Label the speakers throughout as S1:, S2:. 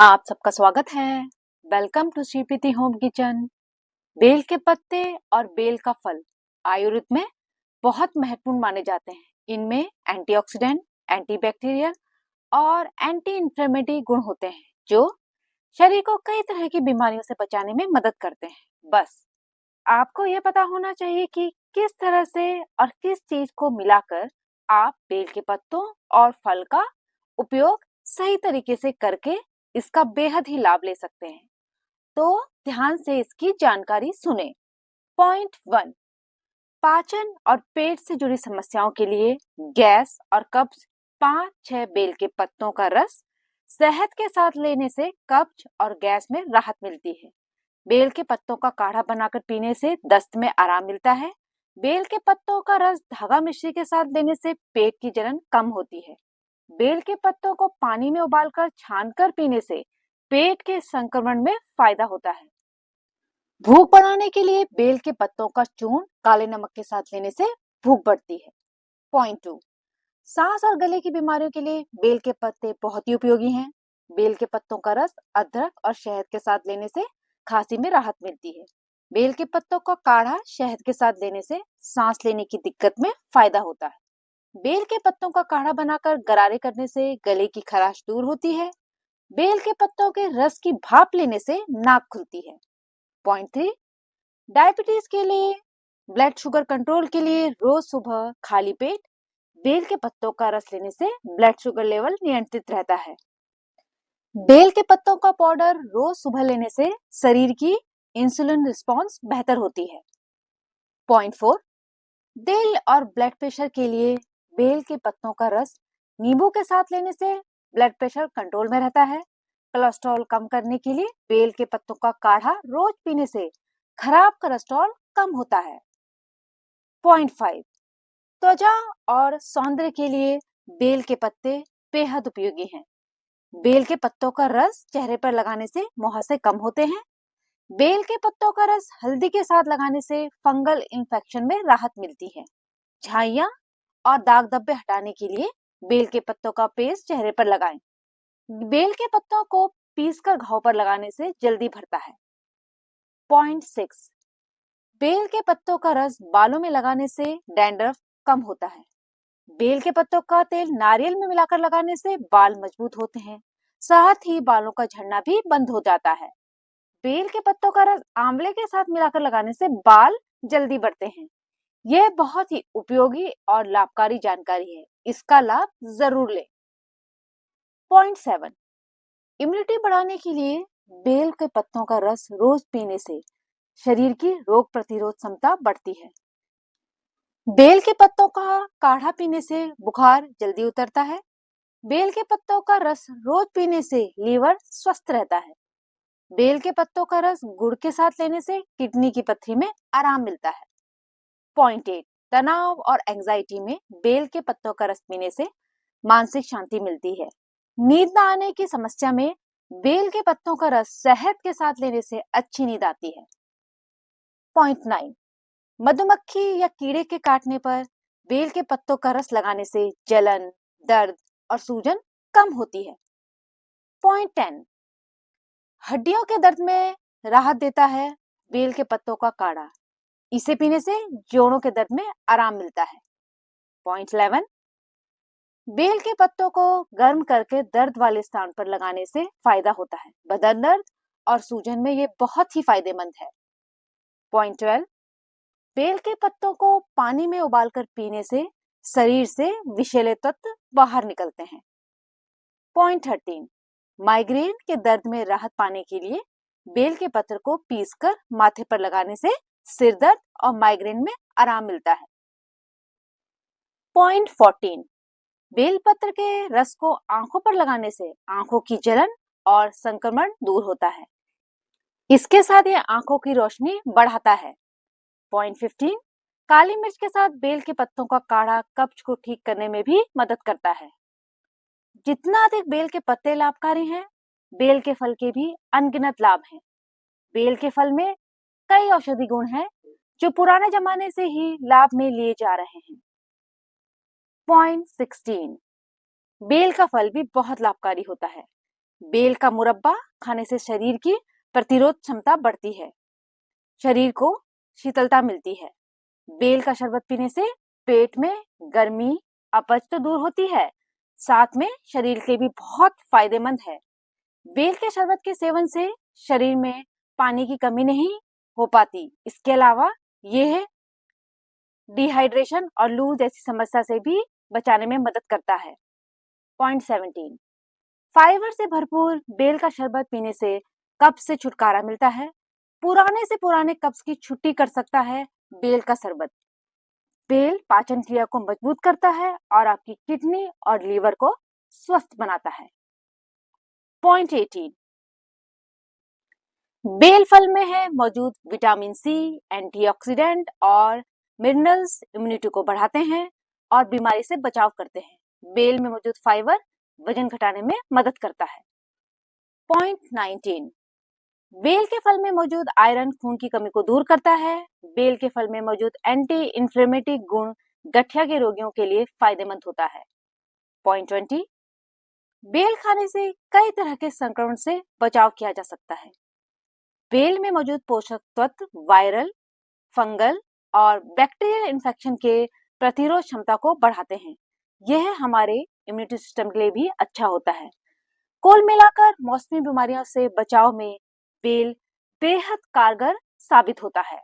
S1: आप सबका स्वागत है। Welcome to Shripreeti home kitchen. बेल के पत्ते और बेल का फल आयुर्वेद में बहुत महत्वपूर्ण माने जाते हैं। इनमें एंटीऑक्सीडेंट, एंटीबैक्टीरियल और एंटी इंफ्लेमेटरी गुण होते हैं जो शरीर को कई तरह की बीमारियों से बचाने में मदद करते हैं। बस आपको यह पता होना चाहिए कि किस तरह से और किस चीज को मिलाकर आप बेल के पत्तों और फल का उपयोग सही तरीके से करके इसका बेहद ही लाभ ले सकते हैं। तो ध्यान से इसकी जानकारी सुने। पॉइंट 1, पाचन और पेट से जुड़ी समस्याओं के लिए गैस और कब्ज 5-6 बेल के पत्तों का रस शहद के साथ लेने से कब्ज और गैस में राहत मिलती है। बेल के पत्तों का काढ़ा बनाकर पीने से दस्त में आराम मिलता है। बेल के पत्तों का रस धागा मिश्री के साथ लेने से पेट की जलन कम होती है। बेल के पत्तों को पानी में उबालकर छानकर पीने से पेट के संक्रमण में फायदा होता है। भूख बढ़ाने के लिए बेल के पत्तों का चूर्ण काले नमक के साथ लेने से भूख बढ़ती है। पॉइंट 2, सांस और गले की बीमारियों के लिए बेल के पत्ते बहुत ही उपयोगी हैं। बेल के पत्तों का रस अदरक और शहद के साथ लेने से खांसी में राहत मिलती है। बेल के पत्तों का काढ़ा शहद के साथ लेने से सांस लेने की दिक्कत में फायदा होता है। बेल के पत्तों का काढ़ा बनाकर गरारे करने से गले की खराश दूर होती है। बेल के पत्तों के रस की भाप लेने से नाक खुलती है। पॉइंट 3, डायबिटीज के लिए, ब्लड शुगर कंट्रोल के लिए रोज सुबह खाली पेट बेल के पत्तों का रस लेने से ब्लड शुगर लेवल नियंत्रित रहता है। बेल के पत्तों का पाउडर रोज सुबह लेने से शरीर की इंसुलिन रिस्पांस बेहतर होती है। पॉइंट 4, दिल और ब्लड प्रेशर के लिए बेल के पत्तों का रस नींबू के साथ लेने से ब्लड प्रेशर कंट्रोल में रहता है। कोलेस्ट्रॉल कम करने के लिए बेल के पत्तों का काढ़ा रोज पीने से खराब कोलेस्ट्रॉल कम होता है। पॉइंट 5, त्वचा और सौंदर्य के लिए बेल के पत्ते बेहद उपयोगी हैं। बेल के पत्तों का रस चेहरे पर लगाने से मुहासे कम होते हैं। बेल के पत्तों का रस हल्दी के साथ लगाने से फंगल इन्फेक्शन में राहत मिलती है। झाइयां और दाग धब्बे हटाने के लिए बेल के पत्तों का पेस्ट चेहरे पर लगाएं। बेल के पत्तों को पीसकर घाव पर लगाने से जल्दी भरता है। पॉइंट 6, बेल के पत्तों का रस बालों में लगाने से डैंड्रफ कम होता है। बेल के पत्तों का तेल नारियल में मिलाकर लगाने से बाल मजबूत होते हैं, साथ ही बालों का झड़ना भी बंद हो जाता है। बेल के पत्तों का रस आंवले के साथ मिलाकर लगाने से बाल जल्दी बढ़ते हैं। यह बहुत ही उपयोगी और लाभकारी जानकारी है, इसका लाभ जरूर लें। पॉइंट 7, इम्यूनिटी बढ़ाने के लिए बेल के पत्तों का रस रोज पीने से शरीर की रोग प्रतिरोध क्षमता बढ़ती है। बेल के पत्तों का काढ़ा पीने से बुखार जल्दी उतरता है। बेल के पत्तों का रस रोज पीने से लीवर स्वस्थ रहता है। बेल के पत्तों का रस गुड़ के साथ लेने से किडनी की पथरी में आराम मिलता है। पॉइंट 8, तनाव और एंजाइटी में बेल के पत्तों का रस पीने से मानसिक शांति मिलती है। नींद न आने की समस्या में बेल के पत्तों का रस शहद के साथ लेने से अच्छी नींद आती है। पॉइंट 9, मधुमक्खी या कीड़े के काटने पर बेल के पत्तों का रस लगाने से जलन, दर्द और सूजन कम होती है। पॉइंट 10, हड्डियों के दर्द में राहत देता है बेल के पत्तों का काढ़ा। इसे पीने से जोड़ों के दर्द में आराम मिलता है। पॉइंट 11, बेल के पत्तों को गर्म करके दर्द वाले स्थान पर लगाने से फायदा होता है। बदन दर्द और सूजन में ये बहुत ही फायदेमंद है। पॉइंट 12, बेल के पत्तों को पानी में उबालकर पीने से शरीर से विषैले तत्व बाहर निकलते हैं। पॉइंट 13, माइग्रेन के दर्द में राहत पाने के लिए बेल के पत्र को पीसकर माथे पर लगाने से सिर दर्द और माइग्रेन में आराम मिलता है। पॉइंट 14, बेलपत्र के रस को आंखों पर लगाने से आंखों की जलन और संक्रमण दूर होता है। इसके साथ ये आंखों की रोशनी बढ़ाता है। पॉइंट 15, काली मिर्च के साथ बेल के पत्तों का काढ़ा कब्ज को ठीक करने में भी मदद करता है। जितना अधिक बेल के पत्ते लाभकारी हैं, बेल के फल के भी अनगिनत लाभ हैं। बेल के फल में कई औषधि गुण हैं जो पुराने जमाने से ही लाभ में लिए जा रहे हैं। पॉइंट 16, बेल का फल भी बहुत लाभकारी होता है। बेल का मुरब्बा खाने से शरीर की प्रतिरोध क्षमता बढ़ती है, शरीर को शीतलता मिलती है। बेल का शरबत पीने से पेट में गर्मी, अपच तो दूर होती है, साथ में शरीर के भी बहुत फायदेमंद है। बेल के शरबत के सेवन से शरीर में पानी की कमी नहीं हो पाती। इसके अलावा यह डिहाइड्रेशन और लू जैसी समस्या से भी बचाने में मदद करता है। पॉइंट 17, फाइबर से भरपूर बेल का शरबत पीने से कब्ज से छुटकारा मिलता है। पुराने से पुराने कब्ज की छुट्टी कर सकता है बेल का शरबत। बेल पाचन क्रिया को मजबूत करता है और आपकी किडनी और लीवर को स्वस्थ बनाता है। पॉइंट 18, बेल फल में है मौजूद विटामिन सी, एंटीऑक्सीडेंट और मिनरल्स इम्यूनिटी को बढ़ाते हैं और बीमारी से बचाव करते हैं। बेल में मौजूद फाइबर वजन घटाने में मदद करता है। पॉइंट 19, बेल के फल में मौजूद आयरन खून की कमी को दूर करता है। बेल के फल में मौजूद एंटी इंफ्लेमेटरी गुण गठिया के रोगियों के लिए फायदेमंद होता है। पॉइंट 20, बेल खाने से कई तरह के संक्रमण से बचाव किया जा सकता है। बेल में मौजूद पोषक तत्व वायरल, फंगल और बैक्टीरियल इन्फेक्शन के प्रतिरोध क्षमता को बढ़ाते हैं। यह हमारे इम्यूनिटी सिस्टम के लिए भी अच्छा होता है। कुल मिलाकर मौसमी बीमारियों से बचाव में बेल बेहद कारगर साबित होता है।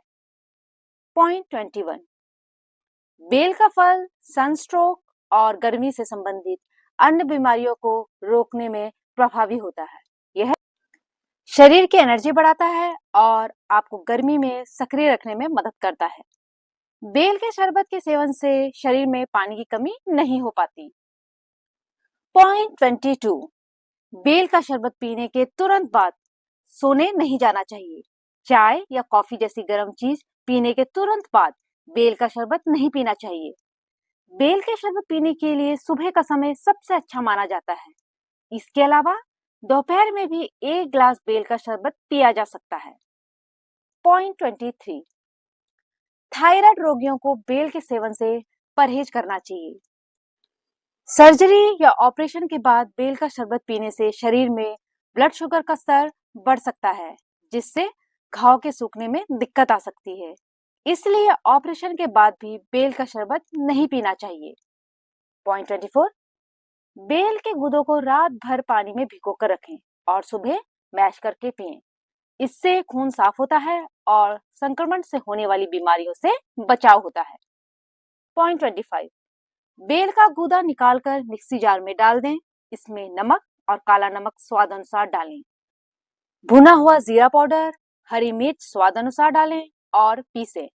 S1: पॉइंट 21, बेल का फल सनस्ट्रोक और गर्मी से संबंधित अन्य बीमारियों को रोकने में प्रभावी होता है। यह शरीर की एनर्जी बढ़ाता है और आपको गर्मी में सक्रिय रखने में मदद करता है। बेल के शरबत के सेवन से शरीर में पानी की कमी नहीं हो पाती। पॉइंट 22, बेल का शरबत पीने के तुरंत बाद सोने नहीं जाना चाहिए। चाय या कॉफी जैसी गर्म चीज पीने के तुरंत बाद बेल का शरबत नहीं पीना चाहिए। बेल के शरबत पीने के लिए सुबह का समय सबसे अच्छा माना जाता है। इसके अलावा दोपहर में भी 1 ग्लास बेल का शरबत पिया जा सकता है। पॉइंट 23, थायराइड रोगियों को बेल के सेवन से परहेज करना चाहिए। सर्जरी या ऑपरेशन के बाद बेल का शरबत पीने से शरीर में ब्लड शुगर का स्तर बढ़ सकता है, जिससे घाव के सूखने में दिक्कत आ सकती है। इसलिए ऑपरेशन के बाद भी बेल का शरबत नहीं पीना चाहिए। पॉइंट 24, बेल के गुदों को रात भर पानी में भिगोकर रखें और सुबह मैश करके पिएं। इससे खून साफ होता है और संक्रमण से होने वाली बीमारियों से बचाव होता है। पॉइंट 25, बेल का गूदा निकालकर मिक्सी जार में डाल दें। इसमें नमक और काला नमक स्वाद अनुसार डालें। भुना हुआ जीरा पाउडर, हरी मिर्च स्वाद अनुसार डालें और पीसें।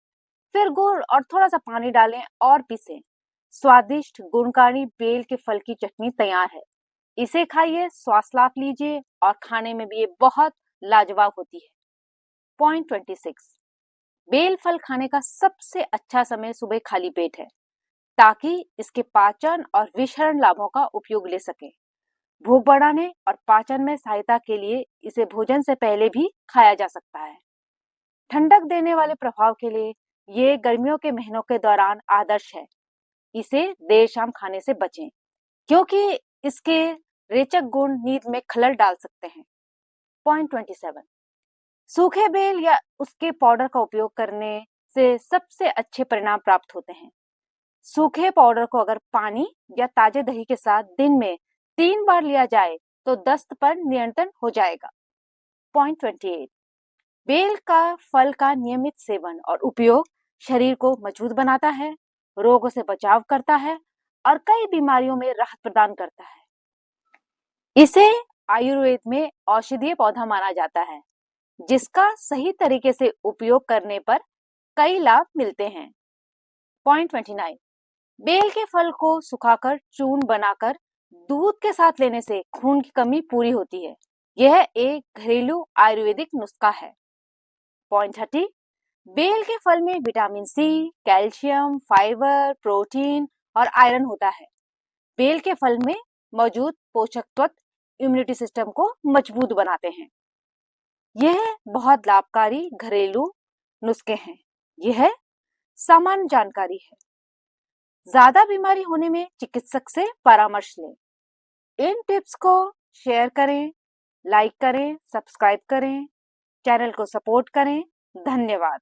S1: फिर गुड़ और थोड़ा सा पानी डालें और पीसें। स्वादिष्ट गुणकारी बेल के फल की चटनी तैयार है। इसे खाइए, स्वाद लाभ लीजिए और खाने में भी ये बहुत लाजवाब होती है। पॉइंट 26, बेल फल खाने का सबसे अच्छा समय सुबह खाली पेट है, ताकि इसके पाचन और विषहरण लाभों का उपयोग ले सकें। भूख बढ़ाने और पाचन में सहायता के लिए इसे भोजन से पहले भी खाया जा सकता है। ठंडक देने वाले प्रभाव के लिए ये गर्मियों के महीनों के दौरान आदर्श है। इसे देर शाम खाने से बचें, क्योंकि इसके रेचक गुण नींद में खलल डाल सकते हैं। पॉइंट 27, सूखे बेल या उसके पाउडर का उपयोग करने से सबसे अच्छे परिणाम प्राप्त होते हैं। सूखे पाउडर को अगर पानी या ताजे दही के साथ दिन में 3 बार लिया जाए तो दस्त पर नियंत्रण हो जाएगा। पॉइंट 28, बेल का फल का नियमित सेवन और उपयोग शरीर को मजबूत बनाता है, रोगों से बचाव करता है और कई बीमारियों में राहत प्रदान करता है। इसे आयुर्वेद में औषधीय पौधा माना जाता है, जिसका सही तरीके से उपयोग करने पर कई लाभ मिलते हैं। पॉइंट 29, बेल के फल को सुखाकर चूर्ण बनाकर दूध के साथ लेने से खून की कमी पूरी होती है। यह एक घरेलू आयुर्वेदिक नुस्खा है। पॉइंट 30, बेल के फल में vitamin C, calcium, fibre, protein और आयरन होता है। बेल के फल में मौजूद पोषक तत्व इम्यूनिटी सिस्टम को मजबूत बनाते हैं। यह बहुत लाभकारी घरेलू नुस्खे हैं। यह सामान्य जानकारी है। ज्यादा बीमारी होने में चिकित्सक से परामर्श लें। इन टिप्स को शेयर करें लाइक करें, सब्सक्राइब करें, चैनल को सपोर्ट करें। धन्यवाद।